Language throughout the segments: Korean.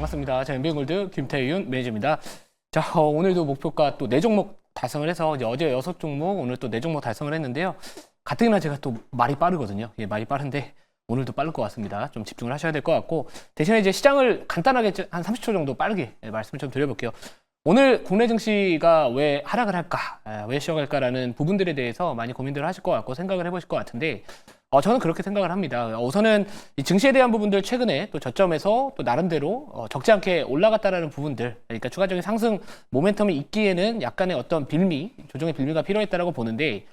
반갑습니다. 자, 엔비골드 김태윤 매니저입니다. 자, 오늘도 목표가 또 4종목 달성을 해서 이제 어제 6종목, 오늘 또 4종목 달성을 했는데요. 가뜩이나 제가 또 말이 빠르거든요. 예, 말이 빠른데 오늘도 빠를 것 같습니다. 좀 집중을 하셔야 될 것 같고, 대신에 이제 시장을 간단하게 한 30초 정도 빠르게 말씀을 좀 드려볼게요. 오늘 국내 증시가 왜 하락을 할까, 왜 쉬어갈까라는 부분들에 대해서 많이 고민들을 하실 것 같고 생각을 해보실 것 같은데, 저는 그렇게 생각을 합니다. 우선은 이 증시에 대한 부분들 최근에 또 저점에서 또 나름대로 적지 않게 올라갔다라는 부분들, 그러니까 추가적인 상승 모멘텀이 있기에는 약간의 어떤 빌미, 조정의 빌미가 필요했다라고 보는데,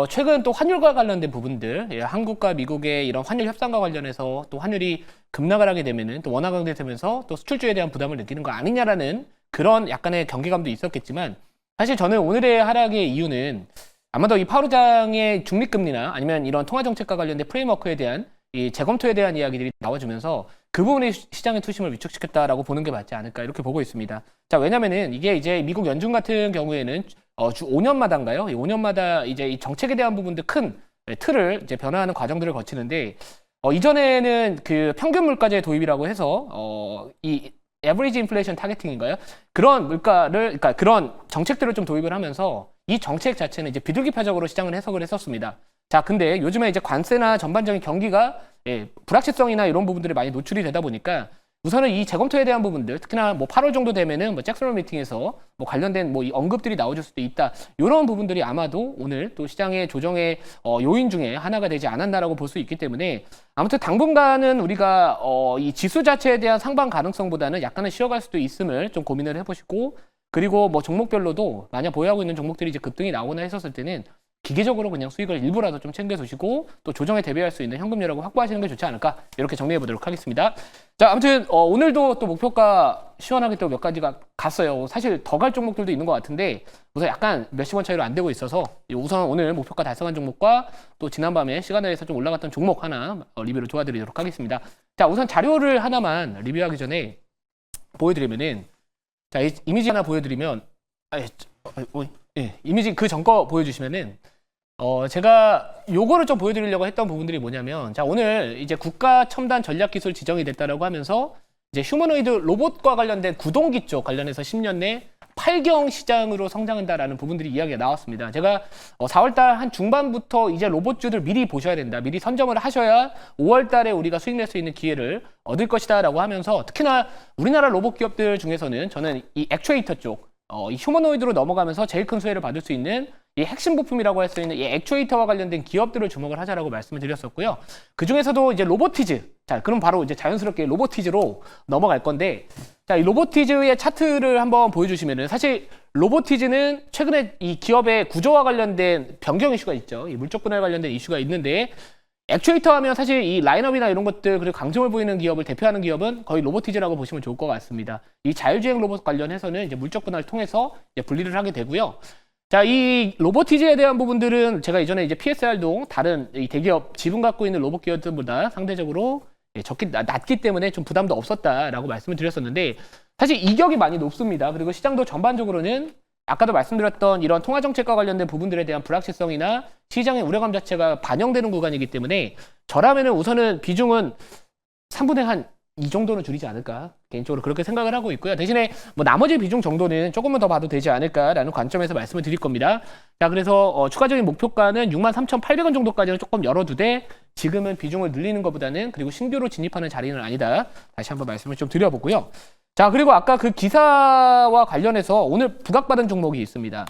최근 또 환율과 관련된 부분들, 예, 한국과 미국의 이런 환율 협상과 관련해서 또 환율이 급락을 하게 되면은 또 원화 강세되면서 또 수출주에 대한 부담을 느끼는 거 아니냐라는 그런 약간의 경계감도 있었겠지만, 사실 저는 오늘의 하락의 이유는 아마도 이 파월 의장의 중립금리나 아니면 이런 통화정책과 관련된 프레임워크에 대한 이 재검토에 대한 이야기들이 나와주면서 그 부분이 시장의 투심을 위축시켰다라고 보는 게 맞지 않을까 이렇게 보고 있습니다. 자, 왜냐면은 이게 이제 미국 연준 같은 경우에는 주 5년마다인가요? 5년마다 이제 이 정책에 대한 부분들 큰 틀을 이제 변화하는 과정들을 거치는데, 이전에는 그 평균 물가제 도입이라고 해서 이 에버리지 인플레이션 타겟팅인가요? 그런 물가를, 그러니까 그런 정책들을 좀 도입을 하면서 이 정책 자체는 이제 비둘기파적으로 시장을 해석을 했었습니다. 자, 근데 요즘에 이제 관세나 전반적인 경기가 불확실성이나 이런 부분들이 많이 노출이 되다 보니까 우선은 이 재검토에 대한 부분들, 특히나 뭐 8월 정도 되면은 뭐 잭슨 미팅에서 뭐 관련된 뭐 이 언급들이 나와줄 수도 있다. 이런 부분들이 아마도 오늘 또 시장의 조정의 요인 중에 하나가 되지 않았나라고 볼 수 있기 때문에, 아무튼 당분간은 우리가 이 지수 자체에 대한 상방 가능성보다는 약간은 쉬어갈 수도 있음을 좀 고민을 해보시고, 그리고 뭐 종목별로도 만약 보유하고 있는 종목들이 이제 급등이 나오거나 했었을 때는 기계적으로 그냥 수익을 일부라도 좀 챙겨두시고 또 조정에 대비할 수 있는 현금 여력을 확보하시는 게 좋지 않을까, 이렇게 정리해 보도록 하겠습니다. 자, 아무튼 오늘도 또 목표가 시원하게 또 몇 가지가 갔어요. 사실 더 갈 종목들도 있는 것 같은데 우선 약간 몇십 원 차이로 안 되고 있어서 우선 오늘 목표가 달성한 종목과 또 지난밤에 시간에서 좀 올라갔던 종목 하나 리뷰를 도와드리도록 하겠습니다. 자, 우선 자료를 하나만 리뷰하기 전에 보여드리면은, 자, 이미지 하나 보여드리면, 이미지 그 전 거 보여주시면은, 제가 요거를 좀 보여드리려고 했던 부분들이 뭐냐면, 자, 오늘 이제 국가 첨단 전략기술 지정이 됐다라고 하면서 이제 휴머노이드 로봇과 관련된 구동기 쪽 관련해서 10년 내 8경 시장으로 성장한다라는 부분들이 이야기가 나왔습니다. 제가 4월달 한 중반부터 이제 로봇주들 미리 보셔야 된다, 미리 선점을 하셔야 5월달에 우리가 수익 낼 수 있는 기회를 얻을 것이다라고 하면서, 특히나 우리나라 로봇 기업들 중에서는 저는 이 액추에이터 쪽, 이 휴머노이드로 넘어가면서 제일 큰 수혜를 받을 수 있는 이 핵심 부품이라고 할 수 있는 이 액추에이터와 관련된 기업들을 주목을 하자라고 말씀을 드렸었고요. 그 중에서도 이제 로보티즈, 자, 그럼 바로 이제 자연스럽게 로보티즈로 넘어갈 건데, 자, 이 로보티즈의 차트를 한번 보여주시면은, 사실 로보티즈는 최근에 이 기업의 구조와 관련된 변경 이슈가 있죠. 이 물적 분할 관련된 이슈가 있는데, 액추에이터 하면 사실 이 라인업이나 이런 것들, 그리고 강점을 보이는 기업을 대표하는 기업은 거의 로보티즈라고 보시면 좋을 것 같습니다. 이 자율주행 로봇 관련해서는 이제 물적 분할을 통해서 이제 분리를 하게 되고요. 자, 이 로보티즈에 대한 부분들은 제가 이전에 이제 PSR도 다른 이 대기업 지분 갖고 있는 로봇 기업들보다 상대적으로 낮기 때문에 좀 부담도 없었다라고 말씀을 드렸었는데, 사실 이격이 많이 높습니다. 그리고 시장도 전반적으로는 아까도 말씀드렸던 이런 통화정책과 관련된 부분들에 대한 불확실성이나 시장의 우려감 자체가 반영되는 구간이기 때문에, 저라면은 우선은 비중은 3분의 한 2 정도는 줄이지 않을까, 개인적으로 그렇게 생각을 하고 있고요. 대신에 뭐 나머지 비중 정도는 조금만 더 봐도 되지 않을까라는 관점에서 말씀을 드릴 겁니다. 자, 그래서 추가적인 목표가는 63,800원 정도까지는 조금 열어두되, 지금은 비중을 늘리는 것보다는, 그리고 신규로 진입하는 자리는 아니다, 다시 한번 말씀을 좀 드려보고요. 자, 그리고 아까 그 기사와 관련해서 오늘 부각받은 종목이 있습니다.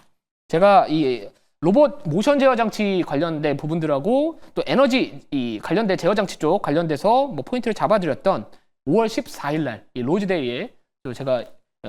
제가 이 로봇 모션 제어 장치 관련된 부분들하고 또 에너지 이 관련된 제어 장치 쪽 관련돼서 뭐 포인트를 잡아드렸던 5월 14일 날 이 로즈데이에 제가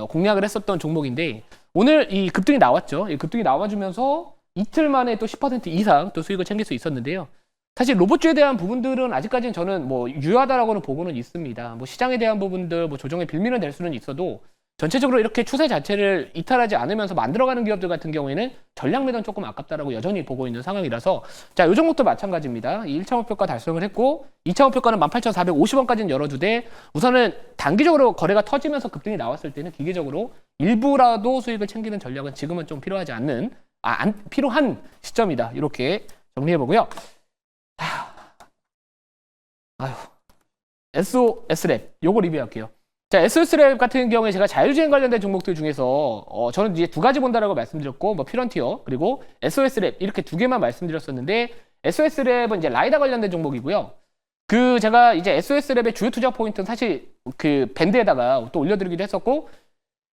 공략을 했었던 종목인데, 오늘 이 급등이 나왔죠. 이 급등이 나와주면서 이틀 만에 또 10% 이상 또 수익을 챙길 수 있었는데요. 사실 로봇주에 대한 부분들은 아직까지는 저는 뭐 유효하다라고는 보고는 있습니다. 뭐 시장에 대한 부분들, 뭐 조정의 빌미는 될 수는 있어도 전체적으로 이렇게 추세 자체를 이탈하지 않으면서 만들어가는 기업들 같은 경우에는 전략 매도는 조금 아깝다라고 여전히 보고 있는 상황이라서, 자, 요 종목도 마찬가지입니다. 이 1차 목표가 달성을 했고 2차 목표가는 18,450원까지는 열어두되, 우선은 단기적으로 거래가 터지면서 급등이 나왔을 때는 기계적으로 일부라도 수익을 챙기는 전략은 지금은 좀 필요하지 않는, 필요한 시점이다, 이렇게 정리해보고요. SOS랩 요거 리뷰할게요. 자, SS랩 같은 경우에 제가 자율주행 관련된 종목들 중에서 저는 이제 두 가지 본다라고 말씀드렸고, 뭐 피런티어 그리고 SOS랩 이렇게 두 개만 말씀드렸었는데, SOS랩은 이제 라이다 관련된 종목이고요. 그 제가 이제 SOS랩의 주요 투자 포인트는 사실 그 밴드에다가 또 올려드리기도 했었고,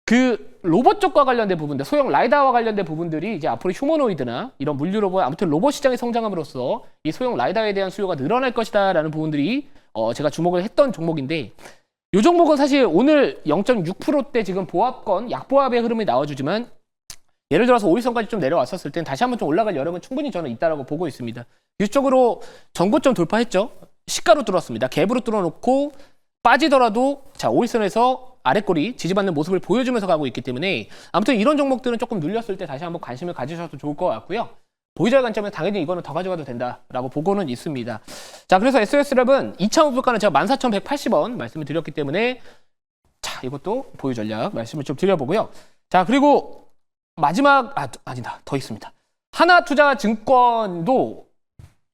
그 로봇 쪽과 관련된 부분들, 소형 라이다와 관련된 부분들이 이제 앞으로 휴머노이드나 이런 물류 로봇, 아무튼 로봇 시장이 성장함으로써 이 소형 라이다에 대한 수요가 늘어날 것이다라는 부분들이 제가 주목을 했던 종목인데, 이 종목은 사실 오늘 0.6%대 지금 보합권, 약보합의 흐름이 나와주지만, 예를 들어서 5일선까지 좀 내려왔었을 땐 다시 한번 좀 올라갈 여력은 충분히 저는 있다라고 보고 있습니다. 이쪽으로 전고점 돌파했죠. 시가로 뚫었습니다. 갭으로 뚫어놓고 빠지더라도 자 5일선에서 아래꼬리 지지받는 모습을 보여주면서 가고 있기 때문에, 아무튼 이런 종목들은 조금 눌렸을 때 다시 한번 관심을 가지셔도 좋을 것 같고요. 보유자의 관점에서 당연히 이거는 더 가져가도 된다라고 보고는 있습니다. 자, 그래서 SOS랩은 2차 목표가는 제가 14,180원 말씀을 드렸기 때문에, 자, 이것도 보유 전략 말씀을 좀 드려보고요. 자, 그리고 마지막, 아니다, 더 있습니다. 하나투자증권도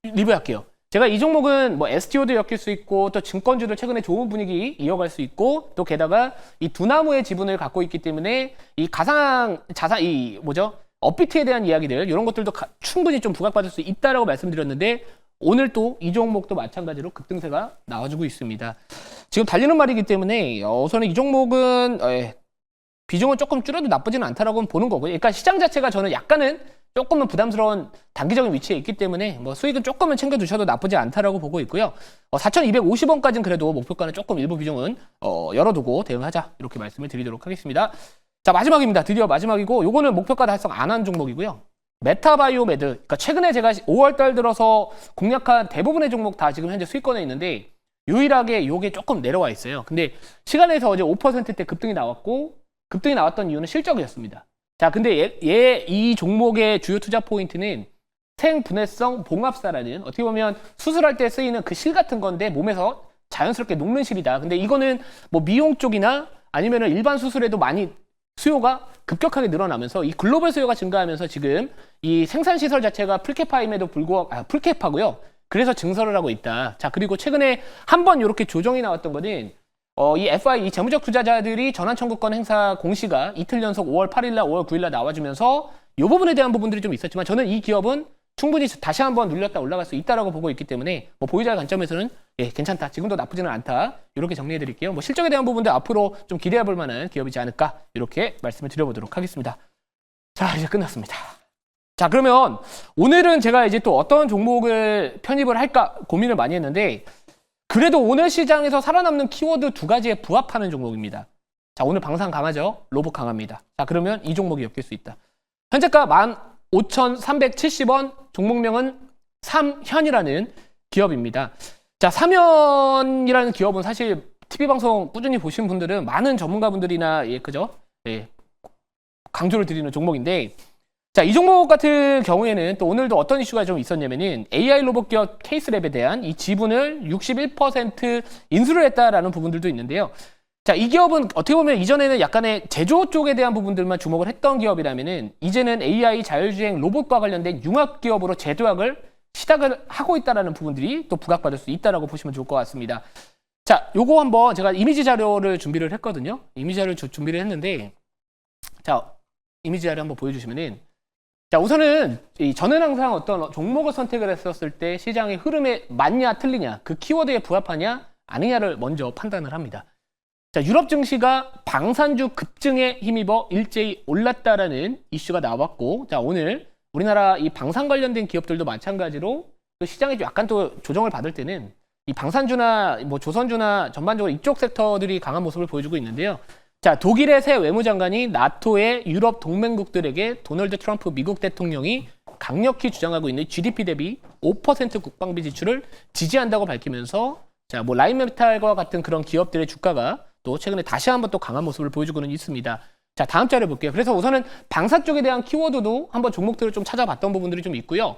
리뷰할게요. 제가 이 종목은 뭐 STO도 엮일 수 있고, 또 증권주도 최근에 좋은 분위기 이어갈 수 있고, 또 게다가 이 두나무의 지분을 갖고 있기 때문에 이 가상 자산, 이 뭐죠? 업비트에 대한 이야기들, 이런 것들도 충분히 좀 부각받을 수 있다라고 말씀드렸는데, 오늘 또 이 종목도 마찬가지로 급등세가 나와주고 있습니다. 지금 달리는 말이기 때문에 우선 이 종목은 비중은 조금 줄여도 나쁘지는 않다라고 보는 거고요. 그러니까 시장 자체가 저는 약간은 조금은 부담스러운 단기적인 위치에 있기 때문에 뭐 수익은 조금은 챙겨두셔도 나쁘지 않다라고 보고 있고요. 4,250원까지는 그래도 목표가는 조금 일부 비중은 열어두고 대응하자, 이렇게 말씀을 드리도록 하겠습니다. 자, 마지막입니다. 드디어 마지막이고, 요거는 목표가 달성 안 한 종목이고요. 메타바이오메드. 그러니까 최근에 제가 5월달 들어서 공략한 대부분의 종목 다 지금 현재 수익권에 있는데, 유일하게 요게 조금 내려와 있어요. 근데 시간에서 어제 5%대 급등이 나왔고, 급등이 나왔던 이유는 실적이었습니다. 자, 근데 이 종목의 주요 투자 포인트는 생분해성 봉합사라는, 어떻게 보면 수술할 때 쓰이는 그 실 같은 건데 몸에서 자연스럽게 녹는 실이다. 근데 이거는 뭐 미용 쪽이나 아니면은 일반 수술에도 많이 수요가 급격하게 늘어나면서, 이 글로벌 수요가 증가하면서 지금 이 생산 시설 자체가 풀캡화임에도 불구하고 풀캡하고요. 그래서 증설을 하고 있다. 자, 그리고 최근에 한번 이렇게 조정이 나왔던 거는 이 FI, 이 재무적 투자자들이 전환 청구권 행사 공시가 이틀 연속 5월 8일날, 5월 9일날 나와주면서 이 부분에 대한 부분들이 좀 있었지만, 저는 이 기업은 충분히 다시 한번 눌렸다 올라갈 수 있다라고 보고 있기 때문에 뭐 보유자의 관점에서는 괜찮다, 지금도 나쁘지는 않다, 이렇게 정리해 드릴게요. 뭐 실적에 대한 부분도 앞으로 좀 기대해 볼 만한 기업이지 않을까, 이렇게 말씀을 드려보도록 하겠습니다. 자, 이제 끝났습니다. 자, 그러면 오늘은 제가 이제 또 어떤 종목을 편입을 할까 고민을 많이 했는데, 그래도 오늘 시장에서 살아남는 키워드 두 가지에 부합하는 종목입니다. 자, 오늘 방산 강하죠? 로봇 강합니다. 자, 그러면 이 종목이 엮일 수 있다. 현재가 15,370원, 종목명은 삼현이라는 기업입니다. 자, 삼현이라는 기업은 사실 TV방송 꾸준히 보신 분들은 많은 전문가분들이나 그죠? 강조를 드리는 종목인데, 자, 이 종목 같은 경우에는 또 오늘도 어떤 이슈가 좀 있었냐면은 AI 로봇 기업 케이스랩에 대한 이 지분을 61% 인수를 했다라는 부분들도 있는데요. 자, 이 기업은 어떻게 보면 이전에는 약간의 제조 쪽에 대한 부분들만 주목을 했던 기업이라면은, 이제는 AI 자율주행 로봇과 관련된 융합 기업으로 재도약을 시작을 하고 있다라는 부분들이 또 부각받을 수 있다라고 보시면 좋을 것 같습니다. 자, 요거 한번 제가 이미지 자료를 준비를 했거든요. 이미지 자료를 준비를 했는데, 자, 이미지 자료 한번 보여주시면은, 자, 우선은 저는 항상 어떤 종목을 선택을 했었을 때 시장의 흐름에 맞냐 틀리냐, 그 키워드에 부합하냐 아니냐를 먼저 판단을 합니다. 자, 유럽 증시가 방산주 급증에 힘입어 일제히 올랐다라는 이슈가 나왔고, 자, 오늘 우리나라 이 방산 관련된 기업들도 마찬가지로 또 시장이 약간 또 조정을 받을 때는 이 방산주나 뭐 조선주나 전반적으로 이쪽 섹터들이 강한 모습을 보여주고 있는데요. 자, 독일의 새 외무장관이 나토의 유럽 동맹국들에게 도널드 트럼프 미국 대통령이 강력히 주장하고 있는 GDP 대비 5% 국방비 지출을 지지한다고 밝히면서, 자, 뭐 라인메탈과 같은 그런 기업들의 주가가 또 최근에 다시 한번 또 강한 모습을 보여주고는 있습니다. 자, 다음 자료 볼게요. 그래서 우선은 방산 쪽에 대한 키워드도 한번 종목들을 좀 찾아봤던 부분들이 좀 있고요.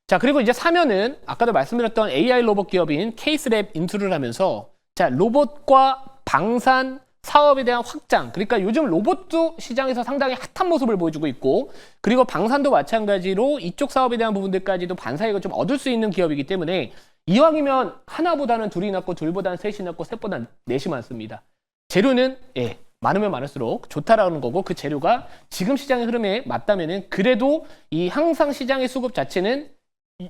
자, 그리고 이제 사면은 아까도 말씀드렸던 AI 로봇 기업인 케이스랩 인수를 하면서, 자, 로봇과 방산 사업에 대한 확장, 그러니까 요즘 로봇도 시장에서 상당히 핫한 모습을 보여주고 있고, 그리고 방산도 마찬가지로 이쪽 사업에 대한 부분들까지도 반사이익을 좀 얻을 수 있는 기업이기 때문에, 이왕이면 하나보다는 둘이 낫고 둘보다는 셋이 낫고 셋보다는 넷이 많습니다. 재료는 많으면 많을수록 좋다라는 거고, 그 재료가 지금 시장의 흐름에 맞다면은 그래도 이 항상 시장의 수급 자체는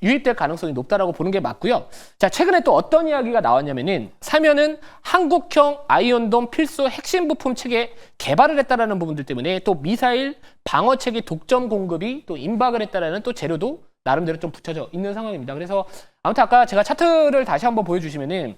유입될 가능성이 높다라고 보는 게 맞고요. 자, 최근에 또 어떤 이야기가 나왔냐면은 사면은 한국형 아이언돔 필수 핵심 부품 체계 개발을 했다라는 부분들 때문에 또 미사일 방어 체계 독점 공급이 또 임박을 했다라는 또 재료도 나름대로 좀 붙여져 있는 상황입니다. 그래서 아무튼 아까 제가 차트를 다시 한번 보여주시면은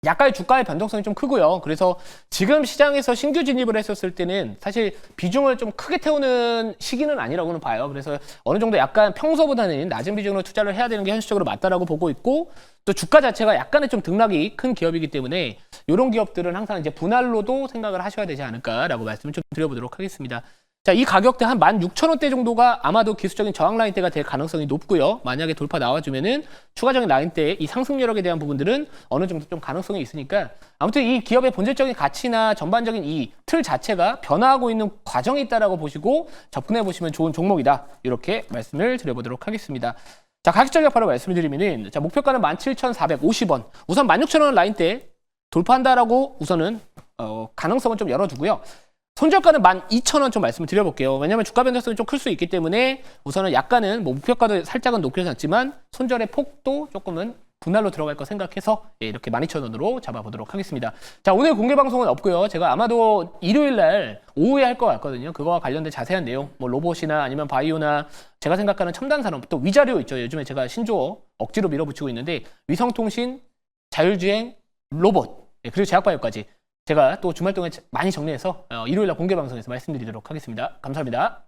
약간의 주가의 변동성이 좀 크고요. 그래서 지금 시장에서 신규 진입을 했었을 때는 사실 비중을 좀 크게 태우는 시기는 아니라고는 봐요. 그래서 어느 정도 약간 평소보다는 낮은 비중으로 투자를 해야 되는 게 현실적으로 맞다라고 보고 있고, 또 주가 자체가 약간의 좀 등락이 큰 기업이기 때문에 이런 기업들은 항상 이제 분할로도 생각을 하셔야 되지 않을까라고 말씀을 좀 드려보도록 하겠습니다. 자, 이 가격대 한 16,000원대 정도가 아마도 기술적인 저항 라인대가 될 가능성이 높고요. 만약에 돌파 나와주면은 추가적인 라인대의 이 상승 여력에 대한 부분들은 어느 정도 좀 가능성이 있으니까, 아무튼 이 기업의 본질적인 가치나 전반적인 이 틀 자체가 변화하고 있는 과정이 있다라고 보시고 접근해 보시면 좋은 종목이다. 이렇게 말씀을 드려보도록 하겠습니다. 자, 가격 전략 바로 말씀을 드리면은, 자, 목표가는 17,450원. 우선 16,000원 라인대 돌파한다라고 우선은 가능성은 좀 열어두고요. 손절가는 12,000원 좀 말씀을 드려볼게요. 왜냐하면 주가 변동성이 좀 클 수 있기 때문에 우선은 약간은 뭐 목표가도 살짝은 높여서 놨지만 손절의 폭도 조금은 분할로 들어갈 거 생각해서 이렇게 12,000원으로 잡아보도록 하겠습니다. 자, 오늘 공개 방송은 없고요. 제가 아마도 일요일 날 오후에 할 것 같거든요. 그거와 관련된 자세한 내용, 뭐 로봇이나 아니면 바이오나 제가 생각하는 첨단 산업, 또 위자료 있죠. 요즘에 제가 신조어 억지로 밀어붙이고 있는데 위성통신, 자율주행, 로봇, 그리고 제약바이오까지 제가 또 주말 동안 많이 정리해서 일요일 날 공개 방송에서 말씀드리도록 하겠습니다. 감사합니다.